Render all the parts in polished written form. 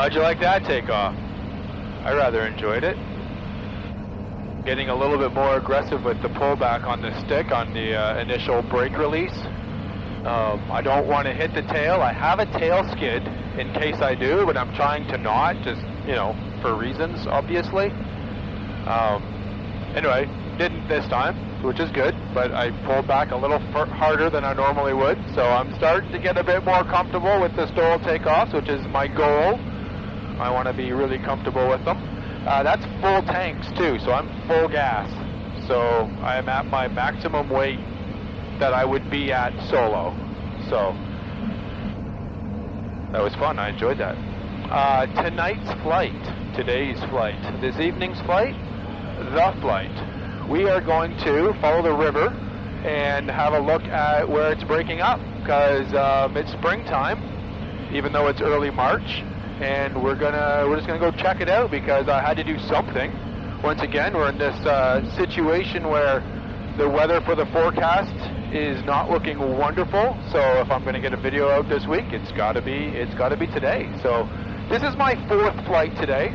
How'd you like that takeoff? I rather enjoyed it. Getting a little bit more aggressive with the pullback on the stick on the initial brake release. I don't want to hit the tail. I have a tail skid in case I do, but I'm trying to not, just, you know, for reasons, obviously. Anyway, didn't this time, which is good, but I pulled back a little harder than I normally would, so I'm starting to get a bit more comfortable with the STOL takeoffs, which is my goal. I want to be really comfortable with them. That's full tanks too, so I'm full gas. So I am at my maximum weight that I would be at solo. So that was fun, I enjoyed that. Tonight's flight, today's flight, this evening's flight, the flight. We are going to follow the river and have a look at where it's breaking up, because it's springtime, even though it's early March, and we're just gonna go check it out because I had to do something. Once again, we're in this situation where the weather for the forecast is not looking wonderful. So if I'm going to get a video out this week, it's got to be today. So this is my 4th flight today.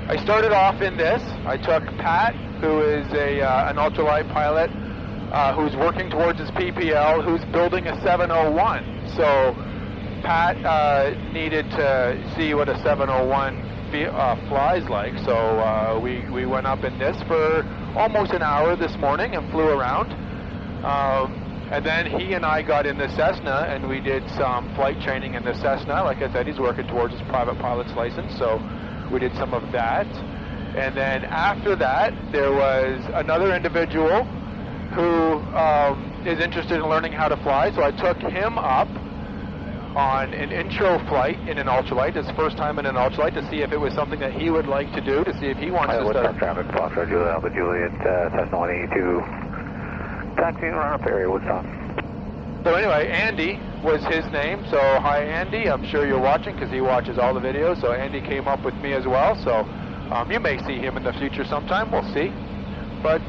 I started off in this. I took Pat, who is an ultralight pilot, who's working towards his PPL, who's building a 701. So Pat needed to see what a 701 flies like. So we went up in this for almost an hour this morning and flew around. And then he and I got in the Cessna and we did some flight training in the Cessna. Like I said, he's working towards his private pilot's license, so we did some of that. And then after that, there was another individual who is interested in learning how to fly, so I took him up on an intro flight in an ultralight, his first time in an ultralight, to see if it was something that he would like to do, to see if he wants to start. Woodstock traffic, Foxtrot Juliet, Alpha Juliet, Cessna 182, taxiing run up area, Woodstock. So anyway, Andy was his name, so hi Andy, I'm sure you're watching because he watches all the videos, so Andy came up with me as well, so you may see him in the future sometime, we'll see. But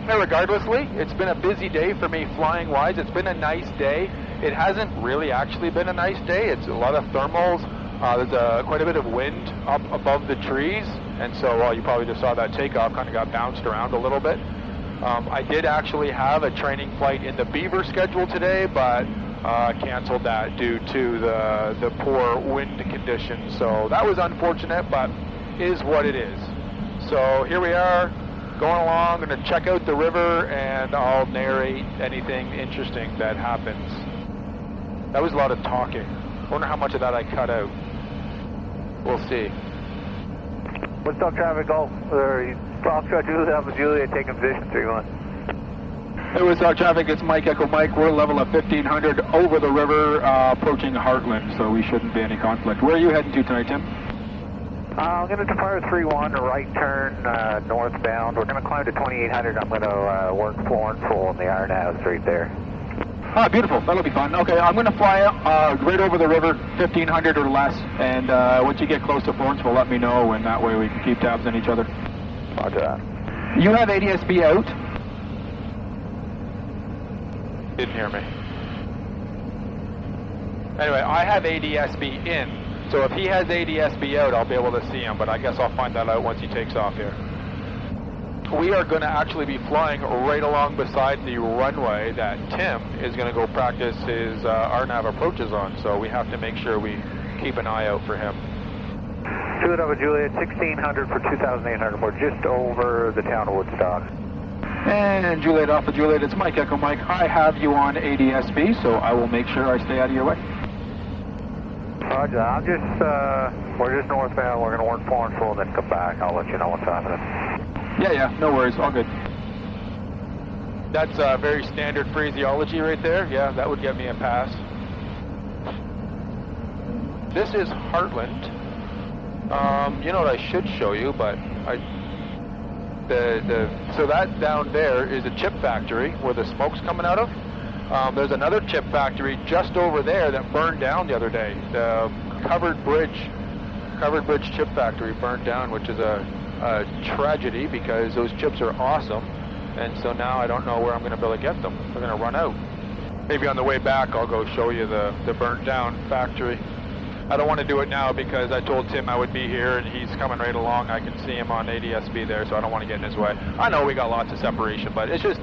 regardlessly, it's been a busy day for me flying-wise. It's been a nice day. It hasn't really actually been a nice day. It's a lot of thermals. There's quite a bit of wind up above the trees, and so, well, you probably just saw that takeoff, kind of got bounced around a little bit. I did actually have a training flight in the Beaver schedule today, but canceled that due to the poor wind conditions. So that was unfortunate, but is what it is. So here we are, going along. I'm going to check out the river, and I'll narrate anything interesting that happens. That was a lot of talking. I wonder how much of that I cut out. We'll see. Woodstock traffic, Golf, Foxtrot Juliet, Alpha Juliet, taking position 3-1. Hey, Woodstock traffic, it's Mike Echo Mike. We're level of 1500 over the river, approaching Heartland, so we shouldn't be any conflict. Where are you heading to tonight, Tim? I'm going to depart 3-1, a right turn northbound. We're going to climb to 2800. I'm going to work full and full in the iron house right there. Ah, beautiful. That'll be fun. Okay, I'm going to fly right over the river, 1500 or less, and once you get close to Florence, will let me know, and that way we can keep tabs on each other. Roger that. You have ADS-B out? Didn't hear me. Anyway, I have ADS-B in, so if he has ADS-B out, I'll be able to see him, but I guess I'll find that out once he takes off here. We are going to actually be flying right along beside the runway that Tim is going to go practice his RNAV approaches on, so we have to make sure we keep an eye out for him. Juliet Alpha Juliet, 1600 for 2800. We're just over the town of Woodstock. And Juliet Alpha Juliet, it's Mike Echo Mike. I have you on ADS-B, so I will make sure I stay out of your way. Roger, we're just northbound. We're going to work full and full and then come back. I'll let you know what's happening. Yeah, no worries, all good. That's very standard phraseology right there. Yeah, that would get me a pass. This is Heartland. You know what I should show you, but so that down there is a chip factory where the smoke's coming out of. There's another chip factory just over there that burned down the other day. The Covered Bridge chip factory burned down, which is a tragedy because those chips are awesome, and so now I don't know where I'm going to be able to get them. They're going to run out. Maybe on the way back I'll go show you the burnt down factory. I don't want to do it now because I told Tim I would be here and he's coming right along. I can see him on ADS-B there, so I don't want to get in his way. I know we got lots of separation, but it's just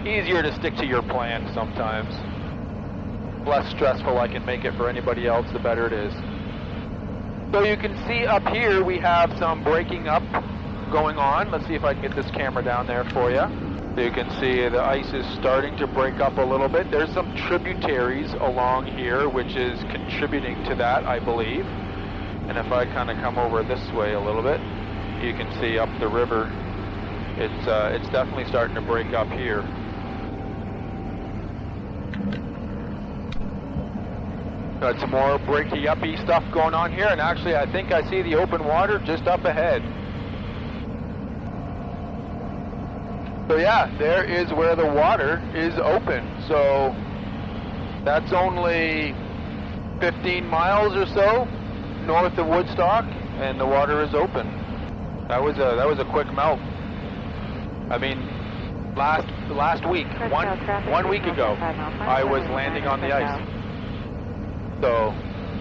easier to stick to your plan sometimes. Less stressful I can make it for anybody else, the better it is. So you can see up here we have some breaking up going on. Let's see if I can get this camera down there for you. So you can see the ice is starting to break up a little bit. There's some tributaries along here which is contributing to that, I believe. And if I kind of come over this way a little bit, you can see up the river, it's definitely starting to break up here. Got some more breaky-uppy stuff going on here, and actually I think I see the open water just up ahead. So yeah, there is where the water is open. So that's only 15 miles or so north of Woodstock, and the water is open. That was a quick melt. I mean, last week, one week ago, I was landing on the ice. So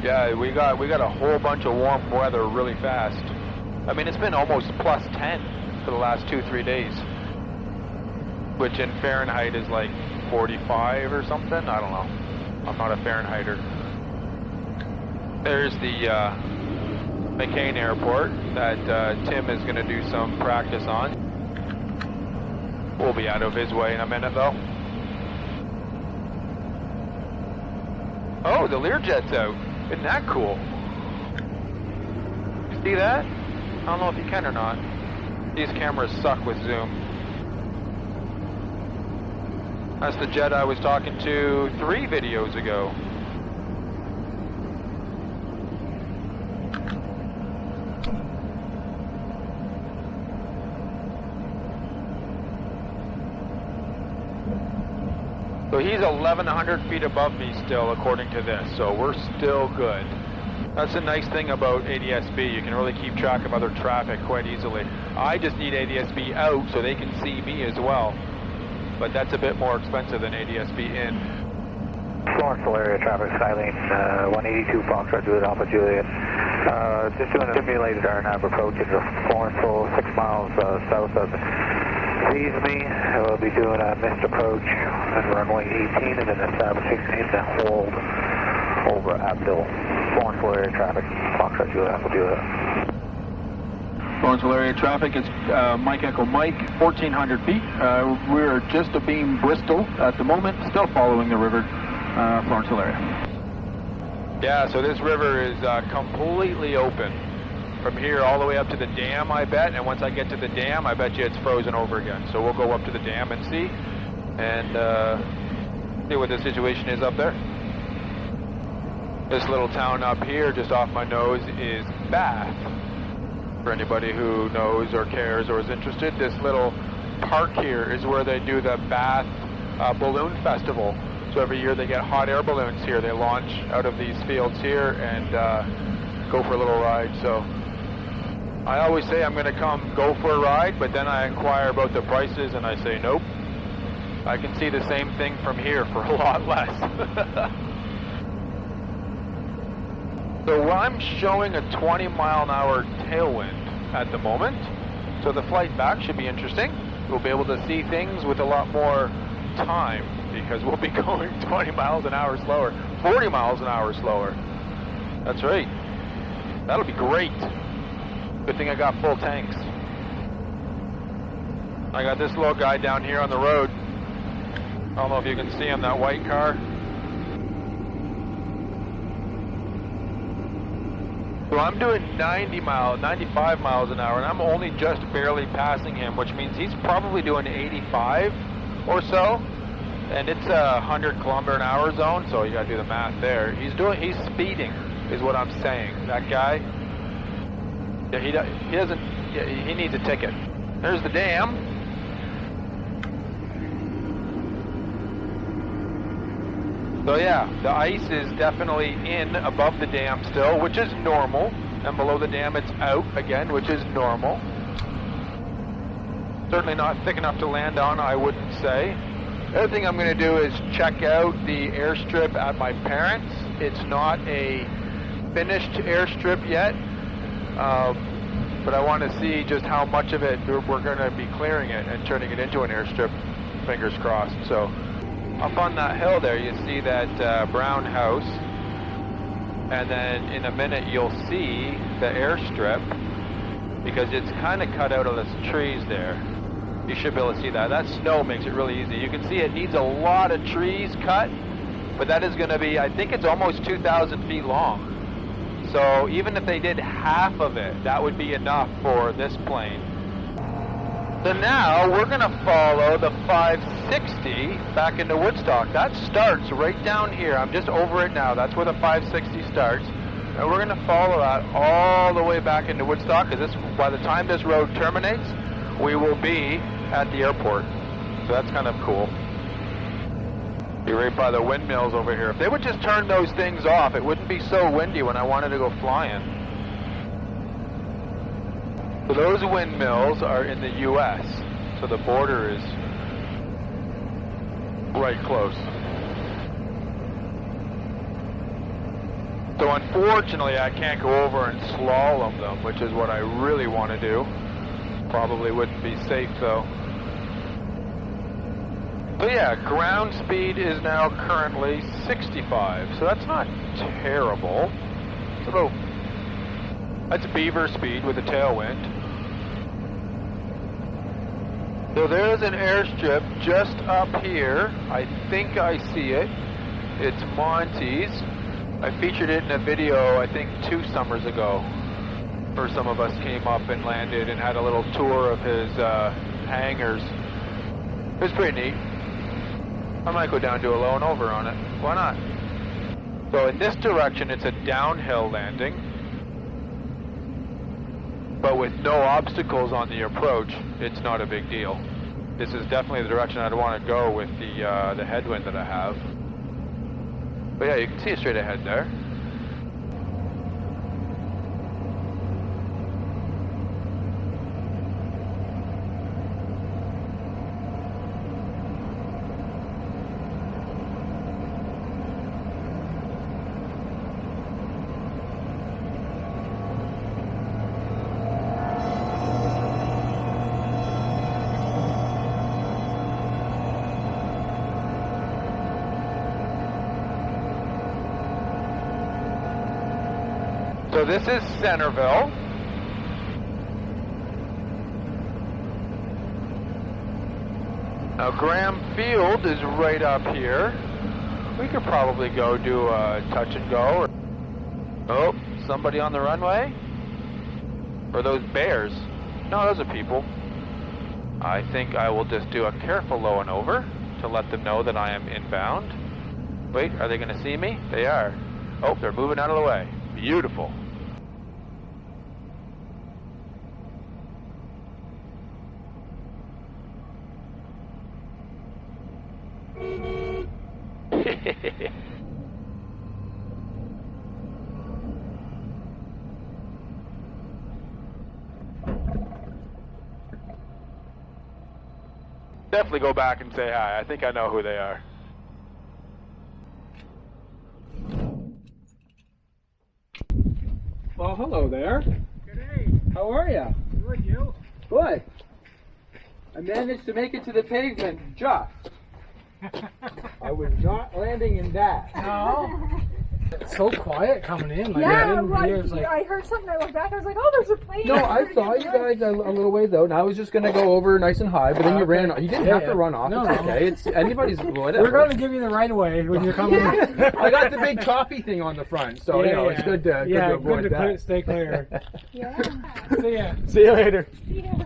yeah, we got a whole bunch of warm weather really fast. I mean, it's been almost plus 10 for the last 2-3 days. Which in Fahrenheit is like 45 or something. I don't know. I'm not a Fahrenheiter. There's the McCain Airport that Tim is going to do some practice on. We'll be out of his way in a minute though. Oh, the Learjet's out. Isn't that cool? You see that? I don't know if you can or not. These cameras suck with zoom. That's the jet I was talking to 3 videos ago. So he's 1,100 feet above me still, according to this, so we're still good. That's the nice thing about ADS-B. You can really keep track of other traffic quite easily. I just need ADS-B out so they can see me as well. But that's a bit more expensive than ADS-B in. Lawrenceville area traffic, Skylane 182 Foxtrot Juliet Alpha Juliet. Just doing a simulated RNAV approach into Lawrenceville, 6 miles south of me. We'll be doing a missed approach on runway 18 and then establishing in the hold over Abdul. Lawrenceville area traffic, Foxtrot Juliet Alpha Juliet. Lawrenceville area traffic is Mike Echo Mike, 1,400 feet. We're just abeam Bristol at the moment, still following the river, Lawrenceville area. Yeah, so this river is completely open. From here all the way up to the dam, I bet, and once I get to the dam, I bet you it's frozen over again. So we'll go up to the dam and see what the situation is up there. This little town up here, just off my nose, is Bath. For anybody who knows or cares or is interested, this little park here is where they do the Bath Balloon Festival. So every year they get hot air balloons here. They launch out of these fields here and go for a little ride. So I always say I'm going to come go for a ride, but then I inquire about the prices and I say nope. I can see the same thing from here for a lot less. So I'm showing a 20-mile-an-hour tailwind at the moment. So the flight back should be interesting. We'll be able to see things with a lot more time because we'll be going 20 miles an hour slower, 40 miles an hour slower. That's right. That'll be great. Good thing I got full tanks. I got this little guy down here on the road. I don't know if you can see him, that white car. So I'm doing 95 miles an hour, and I'm only just barely passing him, which means he's probably doing 85 or so, and it's a 100 kilometer an hour zone, so you gotta do the math there. He's speeding, is what I'm saying. That guy, yeah, he needs a ticket. There's the dam. So yeah, the ice is definitely in above the dam still, which is normal, and below the dam it's out again, which is normal. Certainly not thick enough to land on, I wouldn't say. The other thing I'm going to do is check out the airstrip at my parents'. It's not a finished airstrip yet, but I want to see just how much of it we're going to be clearing it and turning it into an airstrip, fingers crossed. So up on that hill there, you see that brown house, and then in a minute you'll see the airstrip, because it's kind of cut out of the trees there. You should be able to see that. That snow makes it really easy. You can see it needs a lot of trees cut, but that is going to be, I think it's almost 2,000 feet long. So even if they did half of it, that would be enough for this plane. So now we're going to follow the 560 back into Woodstock. That starts right down here. I'm just over it now. That's where the 560 starts. And we're going to follow that all the way back into Woodstock, because by the time this road terminates, we will be at the airport. So that's kind of cool. Be right by the windmills over here. If they would just turn those things off, it wouldn't be so windy when I wanted to go flying. So those windmills are in the US, so the border is right close. So unfortunately I can't go over and slalom them, which is what I really want to do. Probably wouldn't be safe though. So yeah, ground speed is now currently 65, so that's not terrible. It's about, that's beaver speed with a tailwind. So there's an airstrip just up here. I think I see it. It's Monty's. I featured it in a video, I think 2 summers ago, where some of us came up and landed and had a little tour of his hangars. It was pretty neat. I might go down to a low and over on it. Why not? So in this direction, it's a downhill landing, but with no obstacles on the approach, it's not a big deal. This is definitely the direction I'd want to go with the headwind that I have. But yeah, you can see it straight ahead there. So this is Centerville. Now Graham Field is right up here. We could probably go do a touch and go. Oh, somebody on the runway? Or those bears? No, those are people. I think I will just do a careful low and over to let them know that I am inbound. Wait, are they going to see me? They are. Oh, they're moving out of the way. Beautiful. Definitely go back and say hi. I think I know who they are. Well, hello there. Good day. How are you? Good, you? Good. I managed to make it to the pavement just. I was not landing in that. No. It's so quiet coming in. Like, Yeah, I I heard something. I went back. I was like, "Oh, there's a plane." No, I saw you guys a little ways out, and I was just gonna go over nice and high, but then you ran. You didn't have to run off. No, it's no. okay. It's anybody's. Whatever. We're going to give you the right of way when you're coming in. I got the big coffee thing on the front, so you know it's good to avoid that. Stay clear. Yeah. See ya. See you later. Yeah.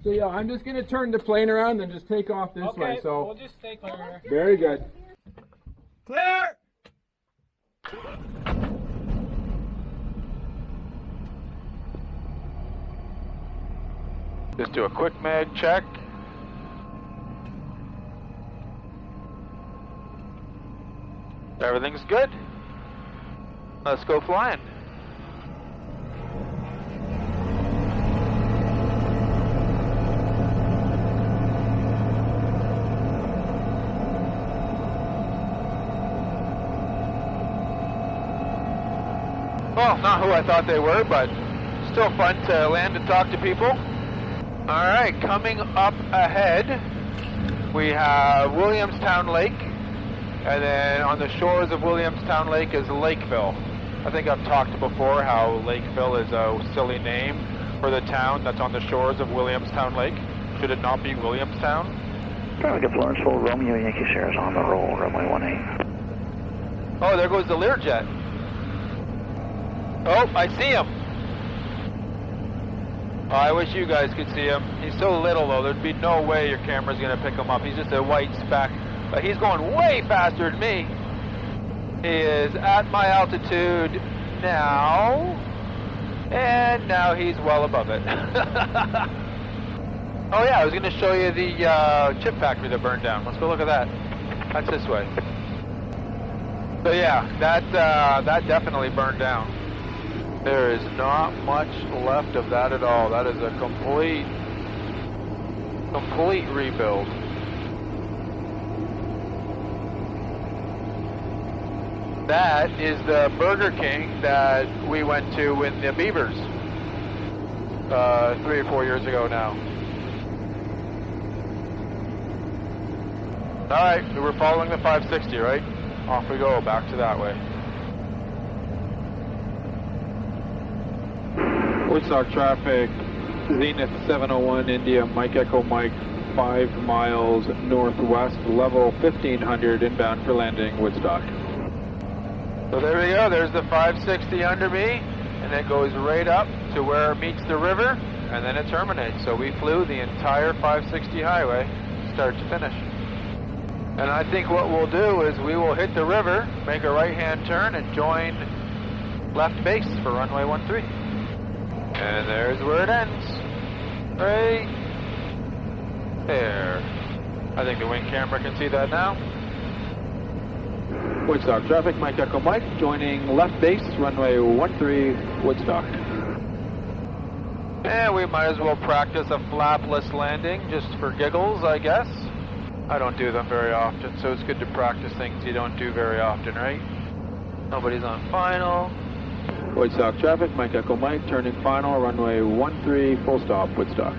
So yeah, I'm just gonna turn the plane around and just take off this way. So we'll just stay clear. very good. Clear! Just do a quick mag check. Everything's good. Let's go flying. Well, not who I thought they were, but still fun to land and talk to people. All right, coming up ahead, we have Williamstown Lake, and then on the shores of Williamstown Lake is Lakeville. I think I've talked before how Lakeville is a silly name for the town that's on the shores of Williamstown Lake. Should it not be Williamstown? Traffic at Lawrenceville, Romeo Yankee Sierra's on the roll, runway 18. Oh, there goes the Learjet. Oh, I see him. Oh, I wish you guys could see him. He's so little though, there'd be no way your camera's gonna pick him up. He's just a white speck. But he's going way faster than me. He is at my altitude now. And now he's well above it. Oh yeah, I was gonna show you the chip factory that burned down. Let's go look at that. That's this way. So yeah, that definitely burned down. There is not much left of that at all. That is a complete rebuild. That is the Burger King that we went to in the Beavers 3 or 4 years ago now. Alright, we were following the 560, right? Off we go, back to that way. Woodstock traffic, Zenith 701 India, Mike Echo Mike, 5 miles northwest, level 1500, inbound for landing, Woodstock. So there we go, there's the 560 under me, and it goes right up to where it meets the river, and then it terminates. So we flew the entire 560 highway, start to finish. And I think what we'll do is we will hit the river, make a right-hand turn, and join left base for runway 13. And there's where it ends. Right there. I think the wing camera can see that now. Woodstock traffic, Mike Echo Mike, joining left base, runway 13, Woodstock. And we might as well practice a flapless landing, just for giggles, I guess. I don't do them very often, so it's good to practice things you don't do very often, right? Nobody's on final. Woodstock traffic, Mike Echo Mike, turning final, runway 13, full stop, Woodstock.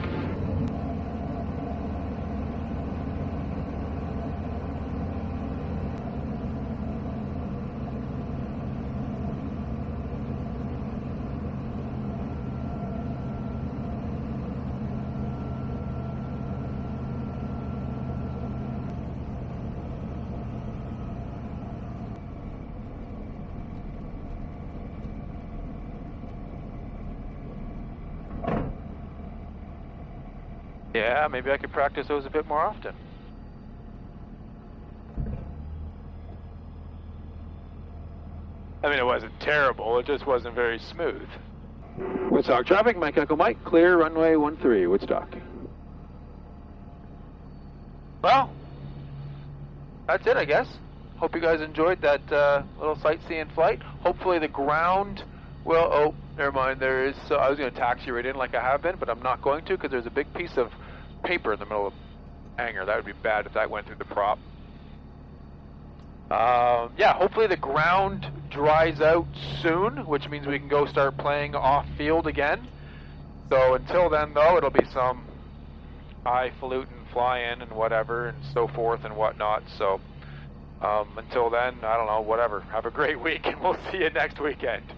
Yeah, maybe I could practice those a bit more often. I mean, it wasn't terrible, it just wasn't very smooth. Woodstock traffic, Mike Echo Mike, clear runway 13, Woodstock. Well, that's it, I guess. Hope you guys enjoyed that little sightseeing flight. Hopefully the ground will, oh, never mind, there is, so I was going to taxi right in like I have been, but I'm not going to because there's a big piece of paper in the middle of the hangar. That would be bad if that went through the prop. Yeah, hopefully the ground dries out soon, which means we can go start playing off-field again. So until then, though, it'll be some highfalutin fly-in and whatever and so forth and whatnot. So until then, I don't know, whatever. Have a great week, and we'll see you next weekend.